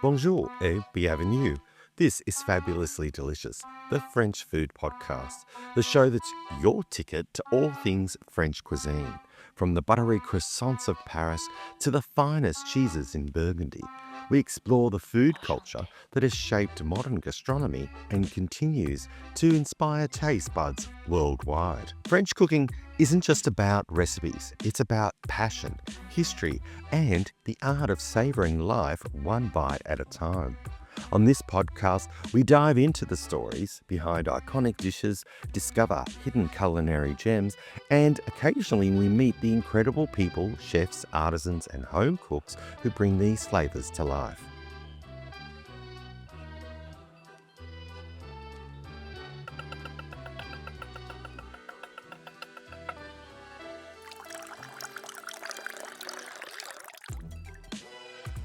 Bonjour et bienvenue. This is Fabulously Delicious, the French food podcast, the show that's your ticket to all things French cuisine, from the buttery croissants of Paris to the finest cheeses in Burgundy. We explore the food culture that has shaped modern gastronomy and continues to inspire taste buds worldwide. French cooking isn't just about recipes, it's about passion, history, and the art of savouring life one bite at a time. On this podcast, we dive into the stories behind iconic dishes, discover hidden culinary gems, and occasionally we meet the incredible people, chefs, artisans, and home cooks who bring these flavours to life.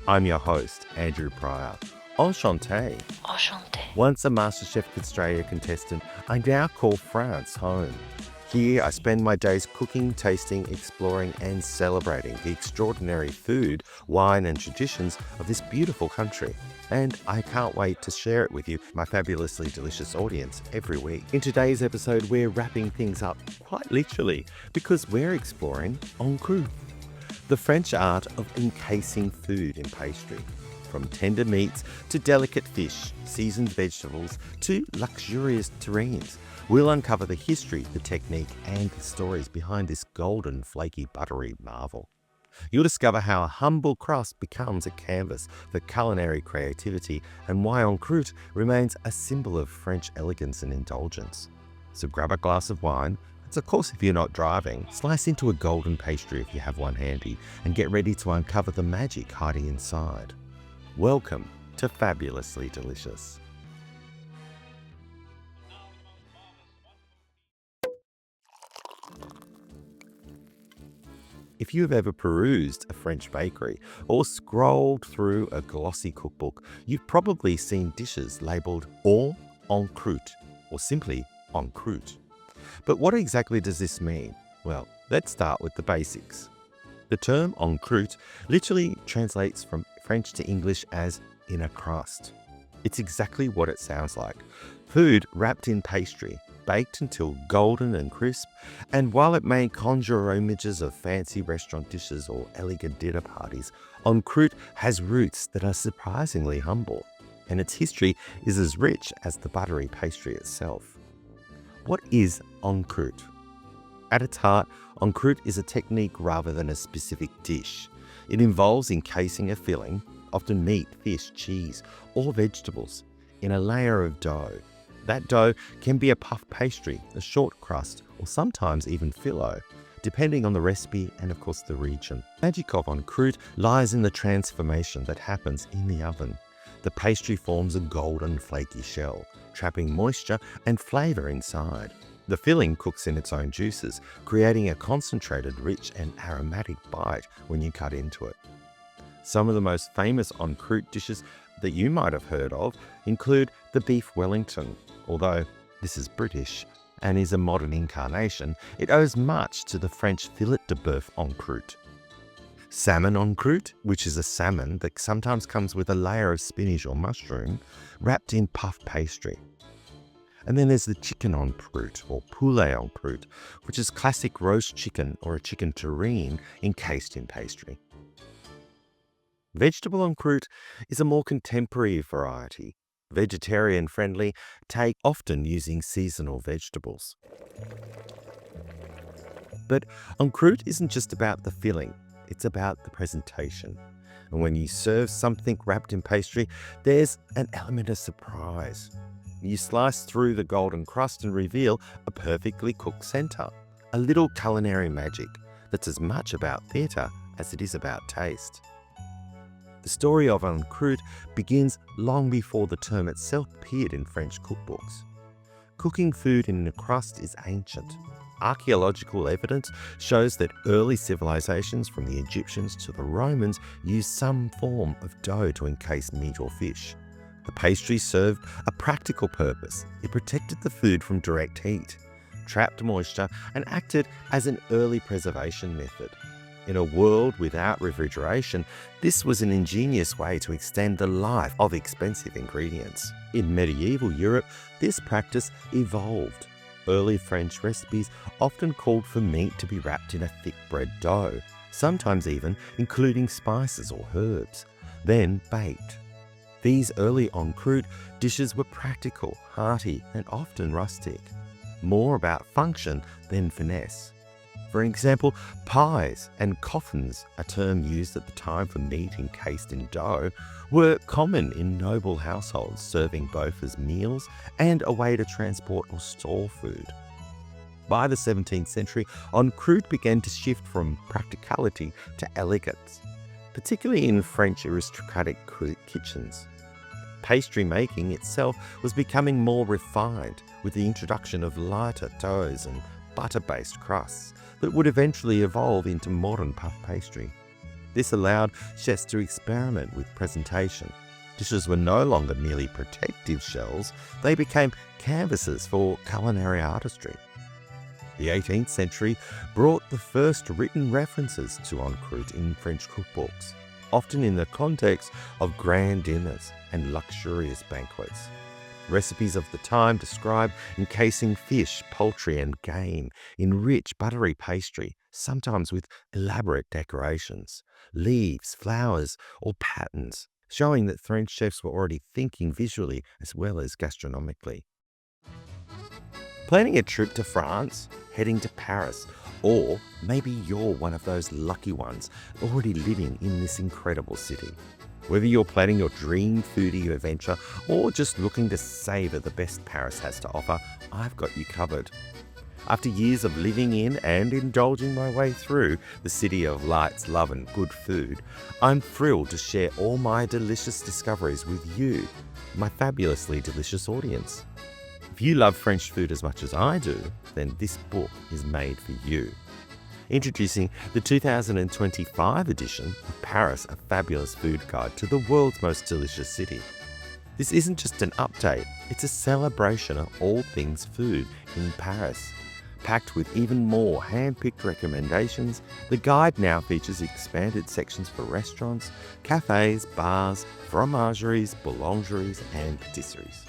I'm your host, Andrew Pryor. Enchanté. Enchanté. Once a MasterChef Australia contestant, I now call France home. Here I spend my days cooking, tasting, exploring and celebrating the extraordinary food, wine and traditions of this beautiful country. And I can't wait to share it with you, my fabulously delicious audience, every week. In today's episode, we're wrapping things up quite literally because we're exploring Croûte, the French art of encasing food in pastry. From tender meats to delicate fish, seasoned vegetables to luxurious terrines, we'll uncover the history, the technique, and the stories behind this golden, flaky, buttery marvel. You'll discover how a humble crust becomes a canvas for culinary creativity and why Croûte remains a symbol of French elegance and indulgence. So grab a glass of wine. It's of course if you're not driving, slice into a golden pastry if you have one handy, and get ready to uncover the magic hiding inside. Welcome to Fabulously Delicious. If you have ever perused a French bakery or scrolled through a glossy cookbook, you've probably seen dishes labelled en croûte or simply en croûte. But what exactly does this mean? Well, let's start with the basics. The term en croûte literally translates from French to English as in a crust. It's exactly what it sounds like. Food wrapped in pastry, baked until golden and crisp, and while it may conjure images of fancy restaurant dishes or elegant dinner parties, en croûte has roots that are surprisingly humble, and its history is as rich as the buttery pastry itself. What is en croûte? At its heart, en croûte is a technique rather than a specific dish. It involves encasing a filling, often meat, fish, cheese, or vegetables, in a layer of dough. That dough can be a puff pastry, a short crust, or sometimes even filo, depending on the recipe and of course the region. The magic of en croûte lies in the transformation that happens in the oven. The pastry forms a golden flaky shell, trapping moisture and flavour inside. The filling cooks in its own juices, creating a concentrated, rich and aromatic bite when you cut into it. Some of the most famous en croûte dishes that you might have heard of include the beef Wellington. Although this is British and is a modern incarnation, it owes much to the French filet de boeuf en croûte. Salmon en croûte, which is a salmon that sometimes comes with a layer of spinach or mushroom wrapped in puff pastry. And then there's the chicken en croûte or poulet en croûte, which is classic roast chicken or a chicken terrine encased in pastry. Vegetable en croûte is a more contemporary variety, vegetarian-friendly take, often using seasonal vegetables. But en croûte isn't just about the filling, it's about the presentation. And when you serve something wrapped in pastry, there's an element of surprise. You slice through the golden crust and reveal a perfectly cooked centre, a little culinary magic that's as much about theatre as it is about taste. The story of en croûte begins long before the term itself appeared in French cookbooks. Cooking food in a crust is ancient. Archaeological evidence shows that early civilizations from the Egyptians to the Romans used some form of dough to encase meat or fish. The pastry served a practical purpose. It protected the food from direct heat, trapped moisture, and acted as an early preservation method. In a world without refrigeration, this was an ingenious way to extend the life of expensive ingredients. In medieval Europe, this practice evolved. Early French recipes often called for meat to be wrapped in a thick bread dough, sometimes even including spices or herbs, then baked. These early en croûte dishes were practical, hearty, and often rustic, more about function than finesse. For example, pies and coffins, a term used at the time for meat encased in dough, were common in noble households, serving both as meals and a way to transport or store food. By the 17th century, en croûte began to shift from practicality to elegance, particularly in French aristocratic kitchens. Pastry making itself was becoming more refined with the introduction of lighter doughs and butter-based crusts that would eventually evolve into modern puff pastry. This allowed chefs to experiment with presentation. Dishes were no longer merely protective shells, they became canvases for culinary artistry. The 18th century brought the first written references to en croûte in French cookbooks, often in the context of grand dinners and luxurious banquets. Recipes of the time describe encasing fish, poultry, and game in rich, buttery pastry, sometimes with elaborate decorations, leaves, flowers, or patterns, showing that French chefs were already thinking visually as well as gastronomically. Planning a trip to France, heading to Paris, or maybe you're one of those lucky ones already living in this incredible city. Whether you're planning your dream foodie adventure or just looking to savor the best Paris has to offer, I've got you covered. After years of living in and indulging my way through the city of lights, love and good food, I'm thrilled to share all my delicious discoveries with you, my fabulously delicious audience. If you love French food as much as I do, then this book is made for you. Introducing the 2025 edition of Paris, a fabulous food guide to the world's most delicious city. This isn't just an update, it's a celebration of all things food in Paris. Packed with even more hand-picked recommendations, the guide now features expanded sections for restaurants, cafes, bars, fromageries, boulangeries, and patisseries.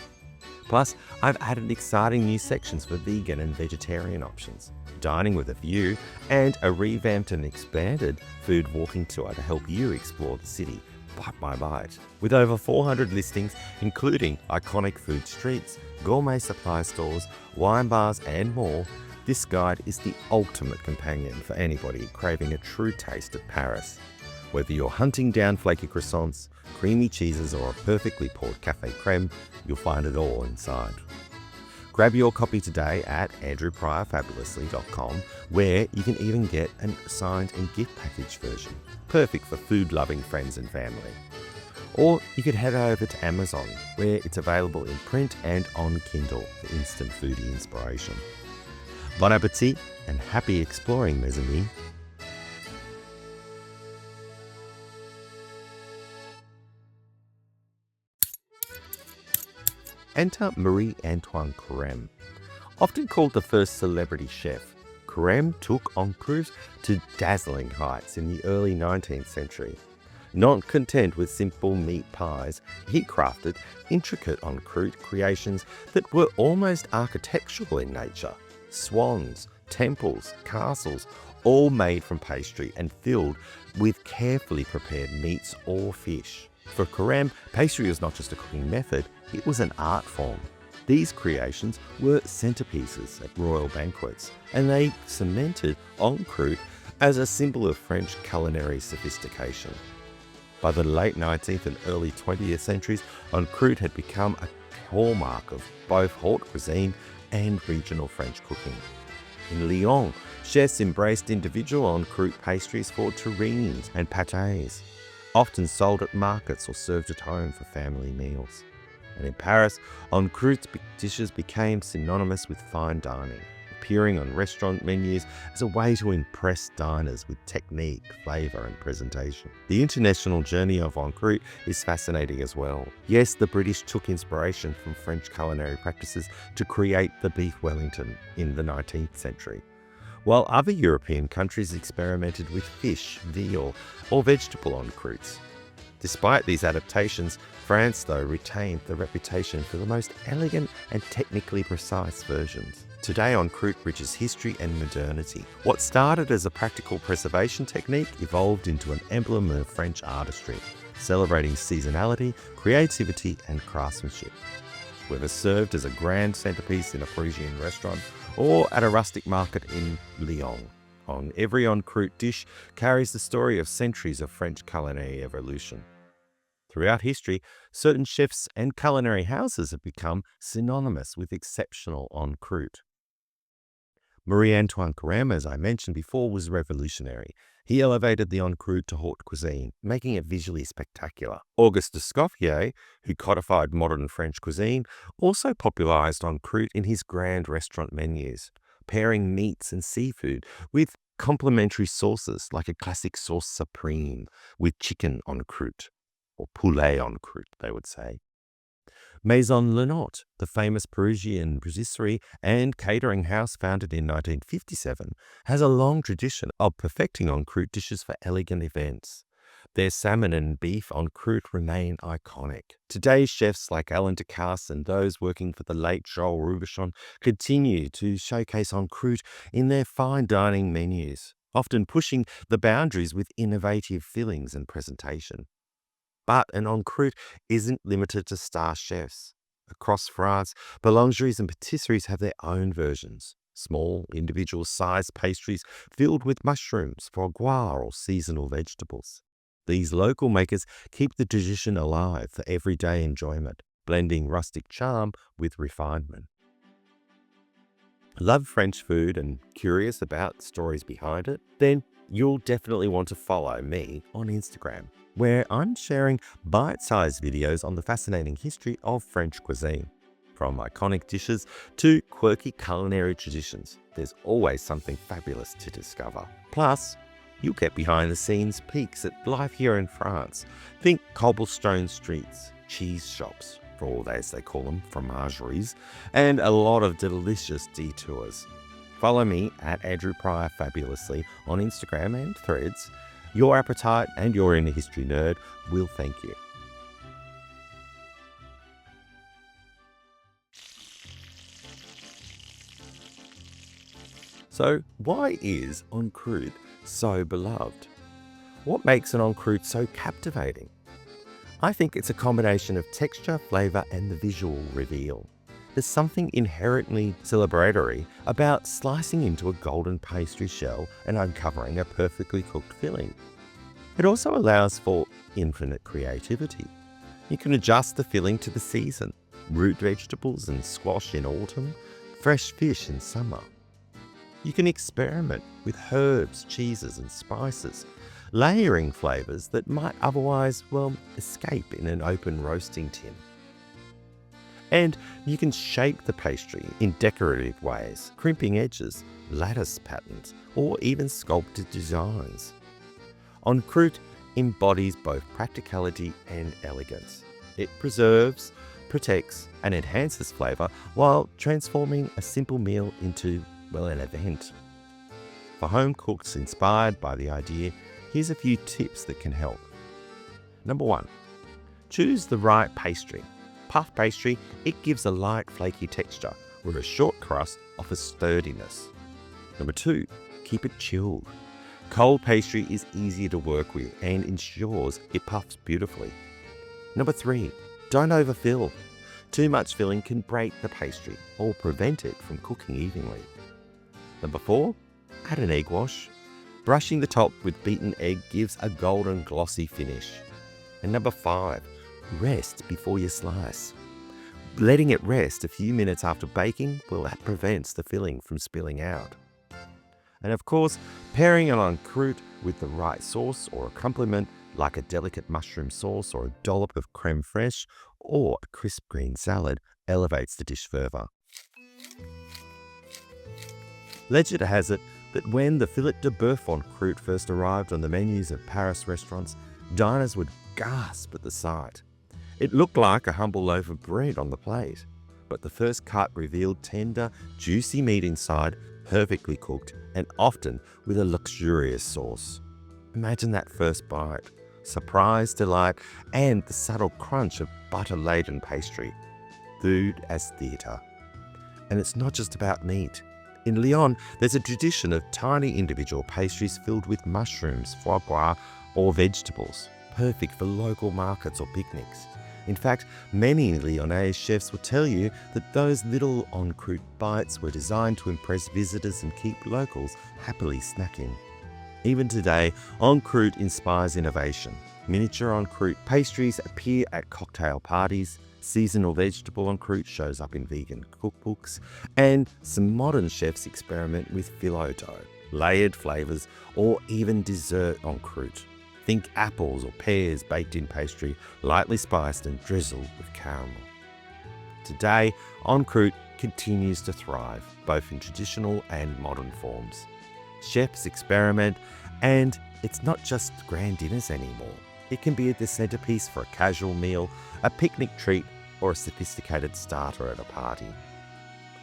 Plus, I've added exciting new sections for vegan and vegetarian options, dining with a view, and a revamped and expanded food walking tour to help you explore the city bite by bite. With over 400 listings, including iconic food streets, gourmet supply stores, wine bars, and more, this guide is the ultimate companion for anybody craving a true taste of Paris. Whether you're hunting down flaky croissants, creamy cheeses, or a perfectly poured café creme, you'll find it all inside. Grab your copy today at andrewpryorfabulously.com, where you can even get an signed and gift package version, perfect for food-loving friends and family. Or you could head over to Amazon, where it's available in print and on Kindle for instant foodie inspiration. Bon appétit and happy exploring, mes amis. Enter Marie-Antoine Carême. Often called the first celebrity chef, Carême took en croûte to dazzling heights in the early 19th century. Not content with simple meat pies, he crafted intricate en croûte creations that were almost architectural in nature. Swans, temples, castles, all made from pastry and filled with carefully prepared meats or fish. For Carême, pastry was not just a cooking method, it was an art form. These creations were centerpieces at royal banquets, and they cemented en croûte as a symbol of French culinary sophistication. By the late 19th and early 20th centuries, en croûte had become a hallmark of both haute cuisine and regional French cooking. In Lyon, chefs embraced individual en croûte pastries for terrines and pâtés, often sold at markets or served at home for family meals. And in Paris, en croûte dishes became synonymous with fine dining, appearing on restaurant menus as a way to impress diners with technique, flavour and presentation. The international journey of en croûte is fascinating as well. Yes, the British took inspiration from French culinary practices to create the beef Wellington in the 19th century. while other European countries experimented with fish, veal, or vegetable encroutes. Despite these adaptations, France, though, retained the reputation for the most elegant and technically precise versions. Today, encroute bridges history and modernity. What started as a practical preservation technique evolved into an emblem of French artistry, celebrating seasonality, creativity, and craftsmanship. Whether served as a grand centerpiece in a Parisian restaurant or at a rustic market in Lyon, on every encroute dish carries the story of centuries of French culinary evolution. Throughout history, certain chefs and culinary houses have become synonymous with exceptional encroute. Marie-Antoine Carême, as I mentioned before, was revolutionary. He elevated the encroute to haute cuisine, making it visually spectacular. Auguste Escoffier, who codified modern French cuisine, also popularized encroute in his grand restaurant menus, pairing meats and seafood with complementary sauces like a classic sauce supreme with chicken encroute, or poulet encroute, they would say. Maison Lenotte, the famous Parisian patisserie and catering house founded in 1957, has a long tradition of perfecting encroute dishes for elegant events. Their salmon and beef encroute remain iconic. Today's chefs like Alain Ducasse and those working for the late Joel Robuchon continue to showcase encroute in their fine dining menus, often pushing the boundaries with innovative fillings and presentation. But an encroute isn't limited to star chefs. Across France, boulangeries and patisseries have their own versions. Small, individual-sized pastries filled with mushrooms, foie gras, or seasonal vegetables. These local makers keep the tradition alive for everyday enjoyment, blending rustic charm with refinement. Love French food and curious about stories behind it? Then you'll definitely want to follow me on Instagram, where I'm sharing bite-sized videos on the fascinating history of French cuisine. From iconic dishes to quirky culinary traditions, there's always something fabulous to discover. Plus, you'll get behind-the-scenes peeks at life here in France. Think cobblestone streets, cheese shops, for all as they call them, fromageries, and a lot of delicious detours. Follow me at Andrew Pryor Fabulously on Instagram and Threads. Your appetite and your inner history nerd will thank you. So, why is encroute so beloved? What makes an encroute so captivating? I think it's a combination of texture, flavor, and the visual reveal. There's something inherently celebratory about slicing into a golden pastry shell and uncovering a perfectly cooked filling. It also allows for infinite creativity. You can adjust the filling to the season, root vegetables and squash in autumn, fresh fish in summer. You can experiment with herbs, cheeses, and spices, layering flavors that might otherwise, escape in an open roasting tin. And you can shape the pastry in decorative ways, crimping edges, lattice patterns, or even sculpted designs. Encroute embodies both practicality and elegance. It preserves, protects, and enhances flavor while transforming a simple meal into, an event. For home cooks inspired by the idea, here's a few tips that can help. Number 1, choose the right pastry. Puff pastry, it gives a light, flaky texture, where a short crust offers sturdiness. Number 2, keep it chilled. Cold pastry is easier to work with and ensures it puffs beautifully. Number 3, don't overfill. Too much filling can break the pastry or prevent it from cooking evenly. Number 4, add an egg wash. Brushing the top with beaten egg gives a golden glossy finish. And number 5, rest before you slice. Letting it rest a few minutes after baking, that prevents the filling from spilling out. And of course, pairing an encroute with the right sauce or accompaniment like a delicate mushroom sauce or a dollop of creme fraiche or a crisp green salad elevates the dish further. Legend has it that when the filet de boeuf encroute first arrived on the menus of Paris restaurants, diners would gasp at the sight. It looked like a humble loaf of bread on the plate, but the first cut revealed tender, juicy meat inside, perfectly cooked, and often with a luxurious sauce. Imagine that first bite, surprise, delight, and the subtle crunch of butter-laden pastry. Food as theatre. And it's not just about meat. In Lyon, there's a tradition of tiny individual pastries filled with mushrooms, foie gras, or vegetables, perfect for local markets or picnics. In fact, many Lyonnais chefs will tell you that those little en croûte bites were designed to impress visitors and keep locals happily snacking. Even today, en croûte inspires innovation. Miniature en croûte pastries appear at cocktail parties, seasonal vegetable en croûte shows up in vegan cookbooks, and some modern chefs experiment with filo dough, layered flavors, or even dessert en croûte. Think apples or pears baked in pastry, lightly spiced and drizzled with caramel. Today, en croûte continues to thrive, both in traditional and modern forms. Chefs experiment, and it's not just grand dinners anymore. It can be the centerpiece for a casual meal, a picnic treat, or a sophisticated starter at a party.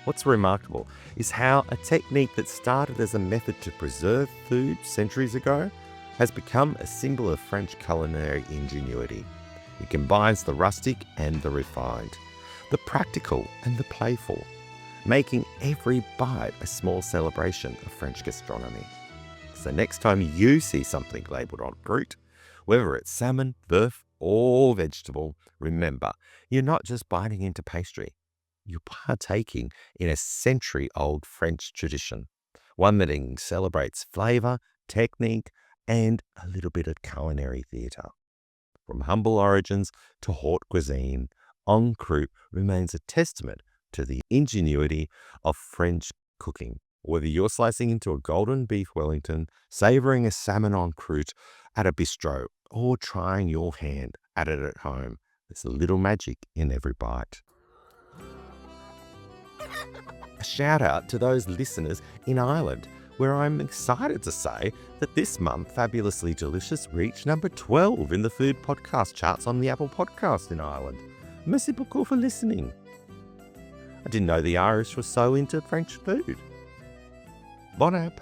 What's remarkable is how a technique that started as a method to preserve food centuries ago has become a symbol of French culinary ingenuity. It combines the rustic and the refined, the practical and the playful, making every bite a small celebration of French gastronomy. So next time you see something labelled en croûte, whether it's salmon, bœuf, or vegetable, remember, you're not just biting into pastry. You're partaking in a century-old French tradition, one that celebrates flavour, technique, and a little bit of culinary theatre. From humble origins to haute cuisine, en croûte remains a testament to the ingenuity of French cooking. Whether you're slicing into a golden beef Wellington, savouring a salmon en croûte at a bistro, or trying your hand at it at home, there's a little magic in every bite. A shout out to those listeners in Ireland, where I'm excited to say that this month Fabulously Delicious reached number 12 in the food podcast charts on the Apple Podcast in Ireland. Merci beaucoup for listening. I didn't know the Irish were so into French food. Bon app.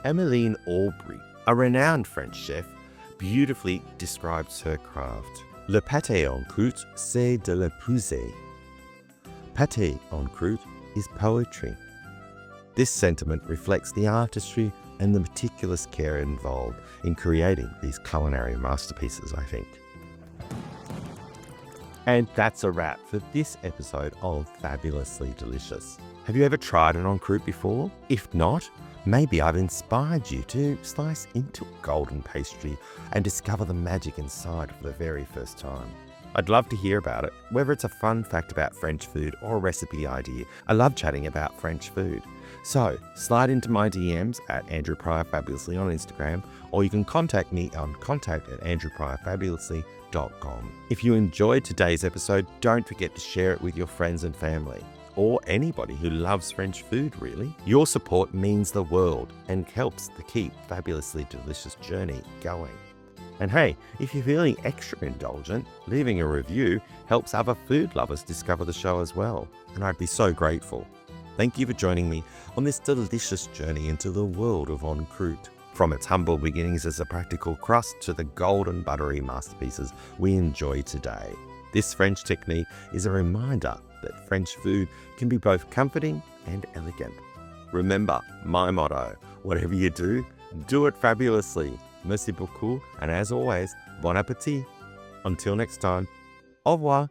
Emmeline Aubry, a renowned French chef, beautifully describes her craft. Le pâté en croûte, c'est de la poésie. Pâté en croûte is poetry. This sentiment reflects the artistry and the meticulous care involved in creating these culinary masterpieces, I think. And that's a wrap for this episode of Fabulously Delicious. Have you ever tried an en croûte before? If not, maybe I've inspired you to slice into a golden pastry and discover the magic inside for the very first time. I'd love to hear about it, whether it's a fun fact about French food or a recipe idea. I love chatting about French food. So slide into my DMs at Andrew Pryor Fabulously on Instagram, or you can contact me on contact@andrewpryorfabulously.com. If you enjoyed today's episode, don't forget to share it with your friends and family, or anybody who loves French food, really. Your support means the world and helps to keep Fabulously Delicious journey going. And hey, if you're feeling extra indulgent, leaving a review helps other food lovers discover the show as well, and I'd be so grateful. Thank you for joining me on this delicious journey into the world of en croûte. From its humble beginnings as a practical crust to the golden buttery masterpieces we enjoy today. This French technique is a reminder that French food can be both comforting and elegant. Remember my motto, whatever you do it fabulously. Merci beaucoup, and as always, bon appétit. Until next time, au revoir.